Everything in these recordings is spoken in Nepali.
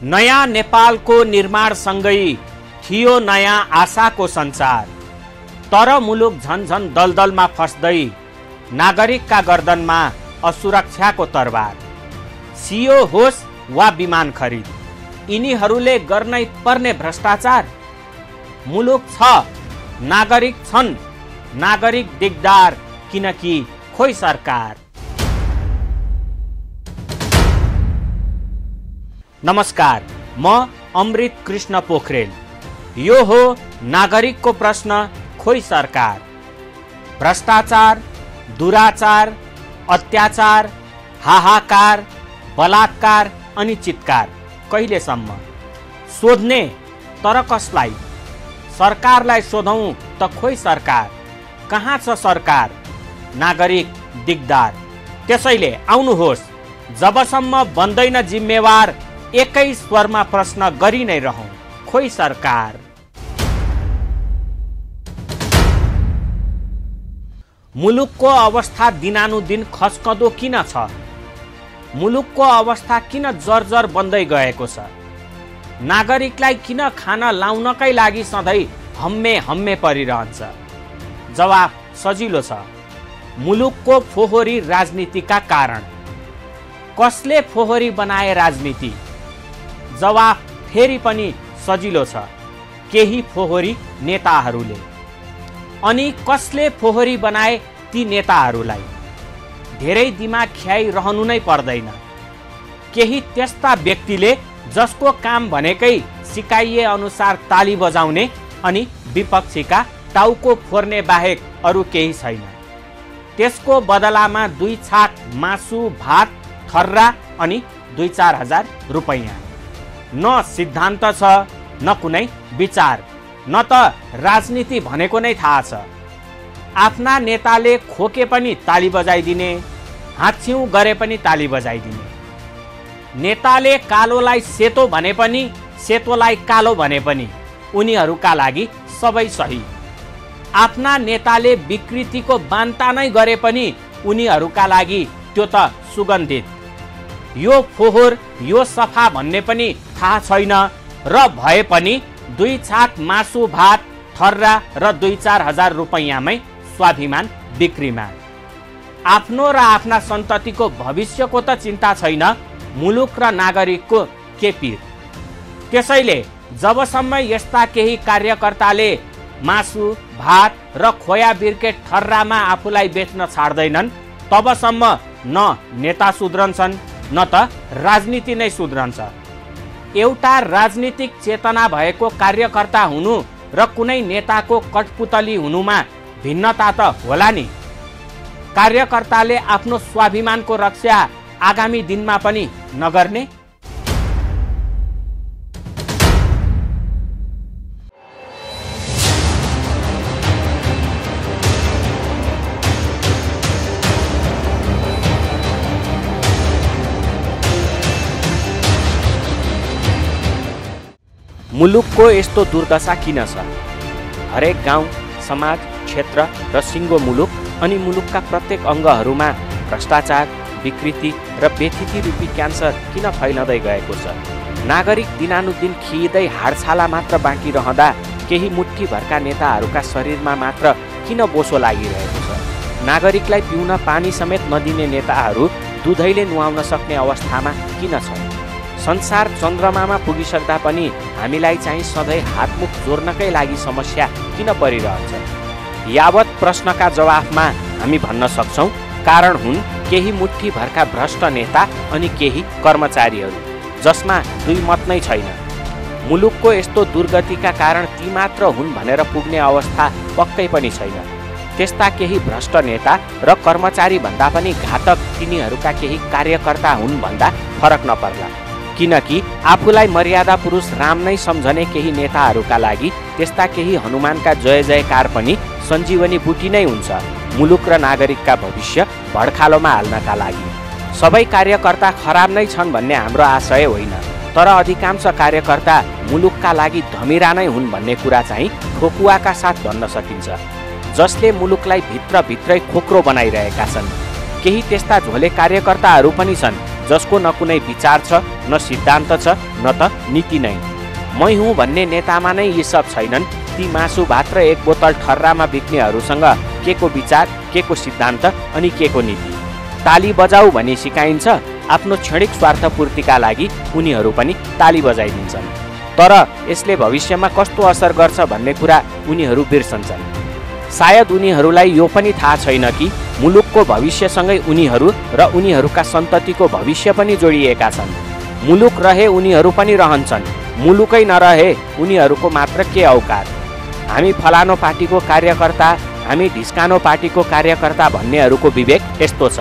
नयाँ नेपालको निर्माणसँगै थियो नयाँ आशाको सञ्चार। तर मुलुक झन्झन दलदलमा फस्दै नागरिकका गर्दनमा असुरक्षाको तरबार। सियो होस् वा विमान खरिद, यिनीहरूले गर्नै पर्ने भ्रष्टाचार। मुलुक छ, नागरिक छन्, नागरिक दिगदार, किनकि खोइ सरकार। नमस्कार, म अमृत कृष्ण पोखरेल। यो हो नागरिकको प्रश्न, खोइ सरकार। भ्रष्टाचार, दुराचार, अत्याचार, हाहाकार, बलात्कार अनि चित्कार कहिलेसम्म? सोध्ने तर कसलाई? सरकारलाई सोधौं त खोइ सरकार। कहाँ छ सरकार? नागरिक दिगदार। त्यसैले आउनुहोस्, जबसम्म बन्दैन जिम्मेवार, एकै स्वरमा प्रश्न गरि नै रहौं, खोइ सरकार। मुलुकको अवस्था दिनानुदिन खस्कँदो किन छ? मुलुकको अवस्था किन जर्जर बन्दै गएको छ? नागरिकलाई किन खाना लाउनकै लागि सधैँ हम्मे हम्मे परिरहन्छ? जवाफ सजिलो छ, मुलुकको फोहोरी राजनीतिका कारण। कसले फोहोरी बनाए राजनीति? जवाफ फेरि पनि सजिलो छ, केही फोहोरी नेताहरूले। अनि कसले फोहोरी बनाए ती नेताहरूलाई? धेरै दिमाग ख्याइरहनु नै पर्दैन। केही त्यस्ता व्यक्तिले जसको काम भनेकै सिकाइए अनुसार ताली बजाउने अनि विपक्षीका टाउको फोर्ने बाहेक अरू केही छैन। त्यसको बदलामा 2 छाक मासु, भात, थर्रा अनि 2-4 हजार रुपैयाँ। न सिद्धान्त छ, न कुनै विचार, न त राजनीति भनेको नै थाहा छ। आफ्ना नेताले खोके पनि ताली बजाइदिने, हाच्छिउँ गरे पनि ताली बजाइदिने। नेताले कालोलाई सेतो भने पनि, सेतोलाई कालो भने पनि उनीहरूका लागि सबै सही। आफ्ना नेताले विकृतिको बान्ता नै गरे पनि उनीहरूका लागि त्यो त सुगन्धित। यो फोहोर, यो सफा भन्ने पनि थाहा छैन र भए पनि 2 छाक मासु, भात, थर्रा र 2-4 हजार रुपैयाँमै स्वाभिमान बिक्रीमा। आफ्नो र आफ्ना सन्ततिको भविष्यको त चिन्ता छैन, मुलुक र नागरिकको के पीर। त्यसैले जबसम्म यस्ता केही कार्यकर्ताले मासु, भात र खोया बिर्के थर्रामा आफूलाई बेच्न छाड्दैनन्, तबसम्म न नेता सुध्रन्छन्, न त राजनीति नै सुध्रन्छ। एउटा राजनीतिक चेतना भएको कार्यकर्ता हुनु र कुनै नेताको कठपुतली हुनुमा भिन्नता त होला नि। कार्यकर्ताले आफ्नो स्वाभिमानको रक्षा आगामी दिनमा पनि नगर्ने? मुलुकको यस्तो दुर्दशा किन छ? हरेक गाउँ, समाज, क्षेत्र र सिङ्गो मुलुक अनि मुलुकका प्रत्येक अङ्गहरूमा भ्रष्टाचार, विकृति र बेथिति रूपी क्यान्सर किन फैलदै गएको छ? नागरिक दिनानुदिन खिइँदै हाडछाला मात्र बाँकी रहँदा केही मुठ्ठीभरका नेताहरूका शरीरमा मात्र किन बोसो लागिरहेको छ? नागरिकलाई पिउन पानी समेत नदिने नेताहरू दुधैले नुहाउन सक्ने अवस्थामा किन छन्? संसार चन्द्रमामा पुगिसक्दा पनि हामीलाई चाहिँ सधैँ हातमुख जोड्नकै लागि समस्या किन परिरहन्छ? यावत प्रश्नका जवाफमा हामी भन्न सक्छौँ, कारण हुन् केही मुठ्ठीभरका भ्रष्ट नेता अनि केही कर्मचारीहरू, जसमा 2 मत नै छैन। मुलुकको यस्तो दुर्गतिका कारण ती मात्र हुन् भनेर पुग्ने अवस्था पक्कै पनि छैन। त्यस्ता केही भ्रष्ट नेता र कर्मचारी भन्दा पनि घातक तिनीहरूका केही कार्यकर्ता हुन् भन्दा फरक नपर्ला। किनकि आफूलाई मर्यादा पुरुष राम नै सम्झने केही नेताहरूका लागि त्यस्ता केही हनुमानका जय जयकार पनि सञ्जीवनी बुटी नै हुन्छ, मुलुक र नागरिकका भविष्य भड्खालोमा हाल्नका लागि। सबै कार्यकर्ता खराब नै छन् भन्ने हाम्रो आशय होइन, तर अधिकांश कार्यकर्ता मुलुकका लागि धमिरा नै हुन् भन्ने कुरा चाहिँ ठोकुवाका साथ भन्न सकिन्छ, जसले मुलुकलाई भित्रभित्रै खोक्रो बनाइरहेका छन्। केही त्यस्ता झोले कार्यकर्ताहरू पनि छन् जसको न कुनै विचार छ, न सिद्धान्त छ, न त नीति नै। मै हुँ भन्ने नेतामा नै यी सब छैनन्। ती मासु भात र एक बोतल ठर्रामा बिक्नेहरूसँग के को विचार, के को सिद्धान्त अनि के को नीति। ताली बजाऊ भनी सिकाइन्छ, आफ्नो क्षणिक स्वार्थपूर्तिका लागि उनीहरू पनि ताली बजाइदिन्छन्। तर यसले भविष्यमा कस्तो असर गर्छ भन्ने कुरा उनीहरू बिर्सन्छन्। सायद उनीहरूलाई यो पनि थाहा छैन कि मुलुकको भविष्यसँगै उनीहरू र उनीहरूका सन्ततिको भविष्य पनि जोडिएका छन्। मुलुक रहे उनीहरू पनि रहन्छन्, मुलुकै नरहे उनीहरूको मात्र के औकात। हामी फलानो पार्टीको कार्यकर्ता, हामी ढिस्कानो पार्टीको कार्यकर्ता भन्नेहरूको विवेक यस्तो छ।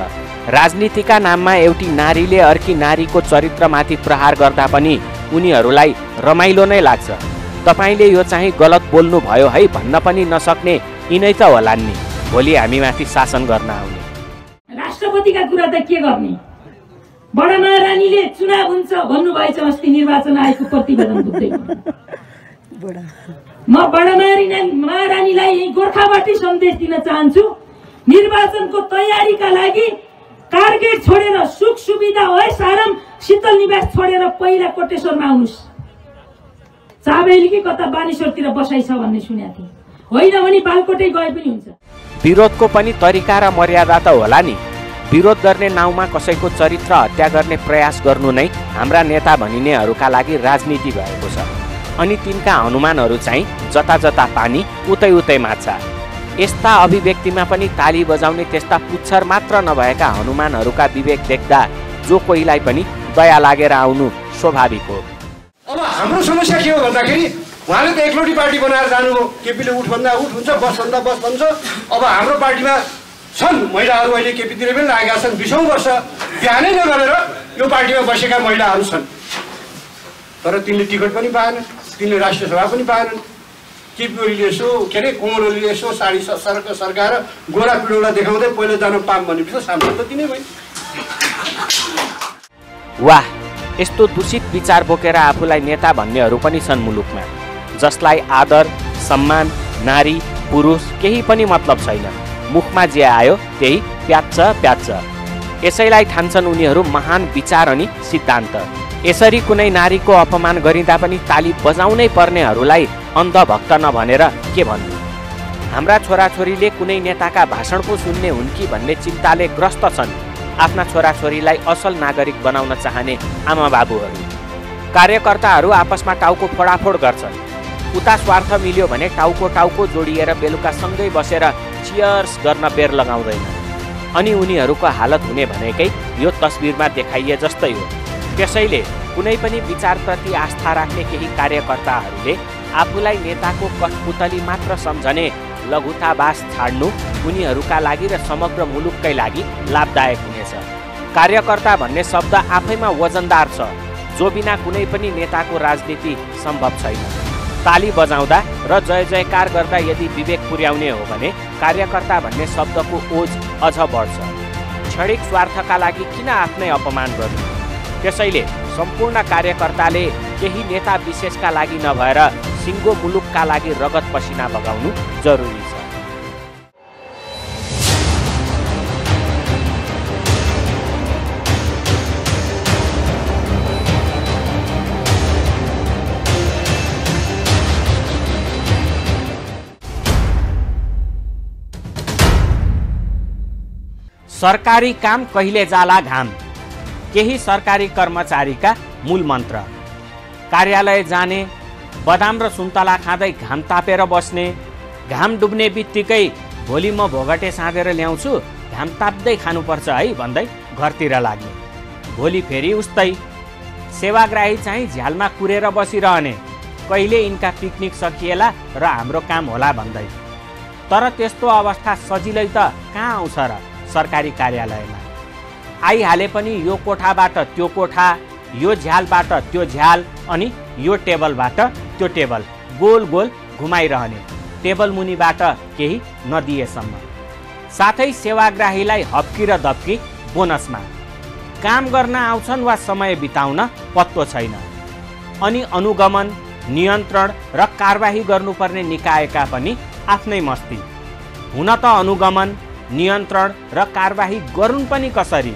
राजनीतिका नाममा एउटी नारीले अर्की नारीको चरित्रमाथि प्रहार गर्दा पनि उनीहरूलाई रमाइलो नै लाग्छ। तपाईँले यो चाहिँ गलत बोल्नु भयो है भन्न पनि नसक्ने यिनै त होलान् नि भोलि हामीमाथि शासन गर्न आउने। राष्ट्रपतिका कुरा त के गर्ने? बडा महारानीले चुनाव हुन्छ भन्नुभएछ, अस्ति निर्वाचन आयोगको प्रतिवेदन बुझ्दै म बडा महारानीलाई गोर्खाबाटै सन्देश दिन चाहन्छु। निर्वाचनको तयारीका लागि कारगेट छोडेर, सुख सुविधा है सारम शीतल निवास छोडेर पहिला कोटेश्वरमा आउनुस्। चाबेली कि कता बानेश्वरतिर बसाइ छ भन्ने सुनेको थिएँ, होइन भने बालकोटै गए पनि हुन्छ। विरोधको पनि तरिका र मर्यादा त होला नि। विरोध गर्ने नाउँमा कसैको चरित्र हत्या गर्ने प्रयास गर्नु नै हाम्रा नेता भनिनेहरूका लागि राजनीति भएको छ। अनि तिनका हनुमानहरू चाहिँ जता जता पानी उतै उतै माछा। यस्ता अभिव्यक्तिमा पनि ताली बजाउने त्यस्ता पुच्छर मात्र नभएका हनुमानहरूका विवेक देख्दा जो कोहीलाई पनि दया लागेर आउनु स्वाभाविक हो। अब हाम्रो समस्या के हो भन्दाखेरि उहाँले त एकलौटी पार्टी बनाएर जानुभयो। केपीले उठ भन्दा उठ हुन्छ, बस भन्दा बस भन्छ। अब हाम्रो पार्टीमा छन् महिलाहरू, अहिले केपीतिर पनि लागेका छन्। 20औं वर्ष बिहानै नगरेर यो पार्टीमा बसेका महिलाहरू छन्। तर तिनले टिकट पनि पाएन, तिनले राष्ट्रिय सभा पनि पाएनन्। केपी ओलीले यसो के अरे कोमल ओलीले यसो साडी सर्काएर गोरा पिडौला देखाउँदै पहिलो जान पाम भनेपछि सांसद त तिनै भयो। वाह, यस्तो दूषित विचार बोकेर आफूलाई नेता भन्नेहरू पनि छन् मुलुकमा, जसलाई आदर, सम्मान, नारी, पुरुष केही पनि मतलब छैन। मुखमा जे आयो त्यही प्याच्च प्याच्च। यसैलाई ठान्छन् उनीहरू महान विचार अनि सिद्धान्त। यसरी कुनै नारीको अपमान गरिँदा पनि ताली बजाउनै पर्नेहरूलाई अन्धभक्त नभनेर के भन्नु। हाम्रा छोराछोरीले कुनै नेताका भाषण पो सुन्ने हुन् कि भन्ने चिन्ताले ग्रस्त छन् आफ्ना छोराछोरीलाई असल नागरिक बनाउन चाहने आमा बाबुहरू। कार्यकर्ताहरू आपसमा टाउको फोडाफोड गर्छन्। उता स्वार्थ मिल्यो भने टाउको टाउको जोडिएर बेलुका सँगै बसेर चियर्स गर्न बेर लगाउँदैन। अनि उनीहरूको हालत हुने भनेकै यो तस्बिरमा देखाइए जस्तै हो। त्यसैले कुनै पनि विचारप्रति आस्था राख्ने केही कार्यकर्ताहरूले आफूलाई नेताको कठपुतली मात्र सम्झने लघुतावास छाड्नु उनीहरूका लागि र समग्र मुलुककै लागि लाभदायक हुनेछ। कार्यकर्ता भन्ने शब्द आफैमा वजनदार छ, जो बिना कुनै पनि नेताको राजनीति सम्भव छैन। ताली बजाउँदा र जय जयकार गर्दा यदि विवेक पुर्याउने हो भने कार्यकर्ता भन्ने शब्दको ओज अझ बढ्छ। क्षणिक स्वार्थका लागि किन आफ्नै अपमान गर्नु? त्यसैले सम्पूर्ण कार्यकर्ताले केही नेता विशेषका लागि नभएर सिङ्गो मुलुकका लागि रगत पसिना बगाउनु जरुरी छ। सरकारी काम कहिले जाला घाम, केही सरकारी कर्मचारीका मूल मन्त्र। कार्यालय जाने, बदाम र सुन्तला खाँदै घाम तापेर बस्ने, घाम डुब्ने बित्तिकै भोलि म भोगटे साँधेर ल्याउँछु, घाम ताप्दै खानुपर्छ है भन्दै घरतिर लाग्ने। भोलि फेरि उस्तै सेवाग्राही चाहिँ झ्यालमा कुरेर बसिरहने, कहिले यिनका पिकनिक सकिएला र हाम्रो काम होला भन्दै। तर त्यस्तो अवस्था सजिलै त कहाँ आउँछ र सरकारी कार्यालयमा। आइहाले पनि यो कोठाबाट त्यो कोठा, यो झ्यालबाट त्यो झ्याल अनि यो टेबलबाट त्यो टेबल गोल गोल घुमाइरहने, टेबल मुनिबाट केही नदिएसम्म। साथै सेवाग्राहीलाई हप्की र दप्की बोनसमा। काम गर्न आउँछन् वा समय बिताउन पत्तो छैन। अनि अनुगमन, नियन्त्रण र कारबाही गर्नुपर्ने निकायका पनि आफ्नै मस्ती। हुन त अनुगमन, नियन्त्रण र कारबाही गरून् पनि कसरी?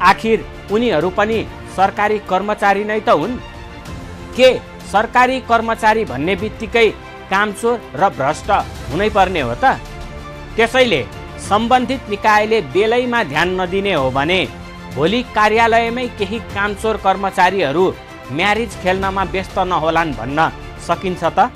आखिर उनीहरू पनि सरकारी कर्मचारी नै त हुन्। के सरकारी कर्मचारी भन्ने बित्तिकै कामचोर र भ्रष्ट हुनै पर्ने हो त? त्यसैले सम्बन्धित निकायले बेलैमा ध्यान नदिने हो भने भोलि कार्यालयमै केही कामचोर कर्मचारीहरू म्यारिज खेल्नमा व्यस्त नहोलान् भन्न सकिन्छ त?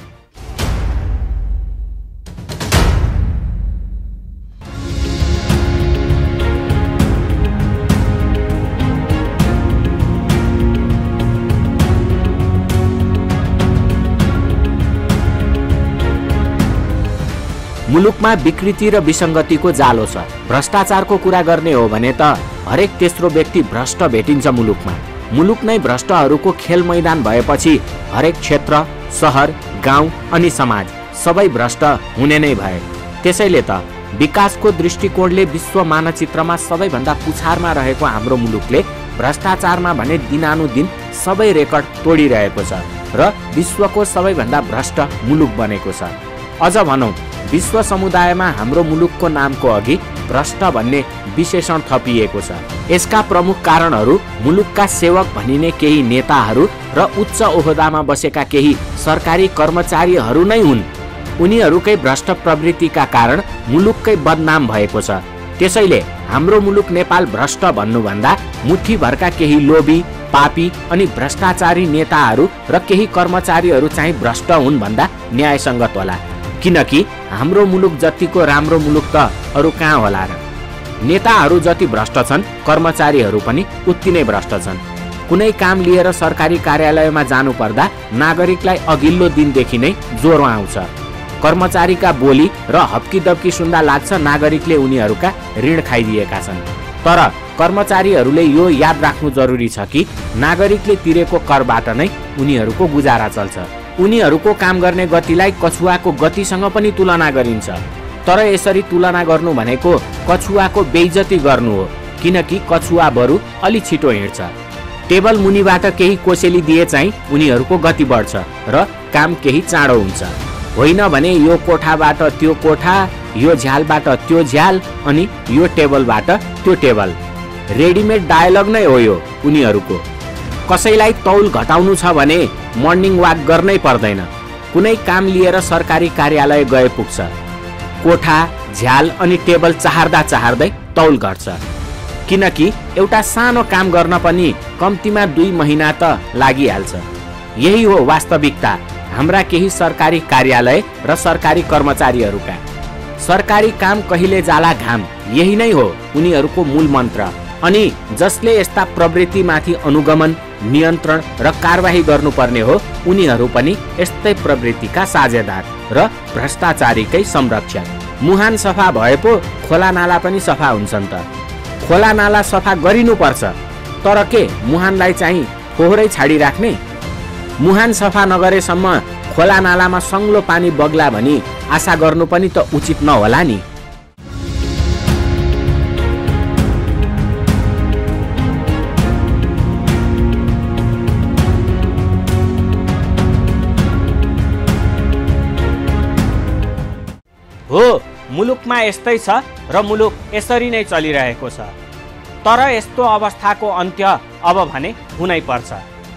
मुलुकमा विकृति र विसङ्गतिको जालो छ। भ्रष्टाचारको कुरा गर्ने हो भने त हरेक तेस्रो व्यक्ति भ्रष्ट भेटिन्छ मुलुकमा। मुलुक नै भ्रष्टहरूको खेल मैदान भएपछि हरेक क्षेत्र, सहर, गाउँ अनि समाज सबै भ्रष्ट हुने नै भए। त्यसैले त विकासको दृष्टिकोणले विश्व मानचित्रमा सबैभन्दा पुछारमा रहेको हाम्रो मुलुकले भ्रष्टाचारमा भने दिनानुदिन सबै रेकर्ड तोडिरहेको छ र विश्वको सबैभन्दा भ्रष्ट मुलुक बनेको छ। अझ भनौँ, विश्व समुदायमा हाम्रो मुलुकको नामको अघि भ्रष्ट भन्ने विशेषण थपिएको छ। यसका प्रमुख कारणहरू मुलुकका सेवक भनिने केही नेताहरू र उच्च ओहदामा बसेका केही सरकारी कर्मचारीहरू नै हुन्। उनीहरूकै भ्रष्ट प्रवृत्तिका कारण मुलुककै बदनाम भएको छ। त्यसैले हाम्रो मुलुक नेपाल भ्रष्ट भन्नुभन्दा मुठीभरका केही लोभी, पापी अनि भ्रष्टाचारी नेताहरू र केही कर्मचारीहरू चाहिँ भ्रष्ट हुन् भन्दा न्यायसङ्गत होला। किनकि हाम्रो मुलुक जतिको राम्रो मुलुक त अरू कहाँ होला र? नेताहरू जति भ्रष्ट छन्, कर्मचारीहरू पनि उत्ति नै भ्रष्ट छन्। कुनै काम लिएर सरकारी कार्यालयमा जानु पर्दा नागरिकलाई अघिल्लो दिनदेखि नै ज्वरो आउँछ। कर्मचारीका बोली र हप्कीदप्की सुन्दा लाग्छ नागरिकले उनीहरूका ऋण खाइदिएका छन्। तर कर्मचारीहरूले यो याद राख्नु जरुरी छ कि नागरिकले तिरेको करबाट नै उनीहरूको गुजारा चल्छ। उनीहरूको काम गर्ने गतिलाई कछुवाको गतिसँग पनि तुलना गरिन्छ। तर यसरी तुलना गर्नु भनेको कछुवाको बेइज्जती गर्नु हो, किनकि कछुवा बरु अलि छिटो हिँड्छ। टेबल मुनिबाट केही कोसेली दिए चाहिँ उनीहरूको गति बढ्छ र काम केही चाँडो हुन्छ। होइन भने यो कोठाबाट त्यो कोठा, यो झ्यालबाट त्यो झ्याल अनि यो टेबलबाट त्यो टेबल। रेडिमेड डायलग नै हो यो उनीहरूको। कसैलाई तौल घटाउनु छ भने मर्निङ वाक गर्नै पर्दैन। कुनै काम लिएर सरकारी कार्यालय गए पुग्छ। कोठा, झ्याल अनि टेबल चाहर्दा चाहर्दै तौल घट्छ। किनकि एउटा सानो काम गर्न पनि कम्तीमा 2 महिना त लागिहाल्छ। यही हो वास्तविकता हाम्रा केही सरकारी कार्यालय र सरकारी कर्मचारीहरूका। सरकारी काम कहिले जाला घाम, यही नै हो उनीहरूको मूल मन्त्र। अनि जसले यस्ता प्रवृत्तिमाथि अनुगमन, नियन्त्रण र कारबाही गर्नुपर्ने हो, उनीहरू पनि यस्तै प्रवृत्तिका साझेदार र भ्रष्टाचारीकै संरक्षक। मुहान सफा भए पो खोला नाला पनि सफा हुन्छन् त। खोला नाला सफा गरिनुपर्छ, तर के मुहानलाई चाहिँ फोहोरै छाडिराख्ने? मुहान सफा नगरेसम्म खोला नालामा सङ्लो पानी बग्ला भनी आशा गर्नु पनि त उचित नहोला नि। हो, मुलुकमा यस्तै छ र मुलुक यसरी नै चलिरहेको छ। तर यस्तो अवस्थाको अन्त्य अब भने हुनै पर्छ।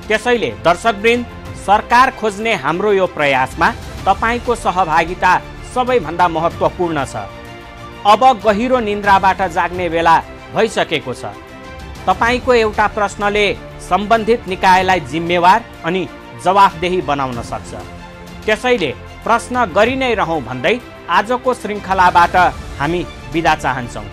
त्यसैले दर्शकवृन्द, सरकार खोज्ने हाम्रो यो प्रयासमा तपाईको सहभागिता सबैभन्दा महत्त्वपूर्ण छ। अब गहिरो निन्द्राबाट जाग्ने बेला भइसकेको छ। तपाईको एउटा प्रश्नले सम्बन्धित निकायलाई जिम्मेवार अनि जवाफदेही बनाउन सक्छ। त्यसैले प्रश्न गरि नै रहौं भन्दै आजको श्रृङ्खलाबाट हामी बिदा चाहन्छौँ।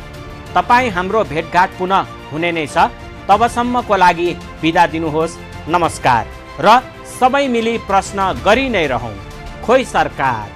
तपाईँ हाम्रो भेटघाट पुनः हुने नै छ। तबसम्मको लागि बिदा दिनुहोस्। नमस्कार र सबै मिली प्रश्न गरि नै रहौं। खोइ सरकार।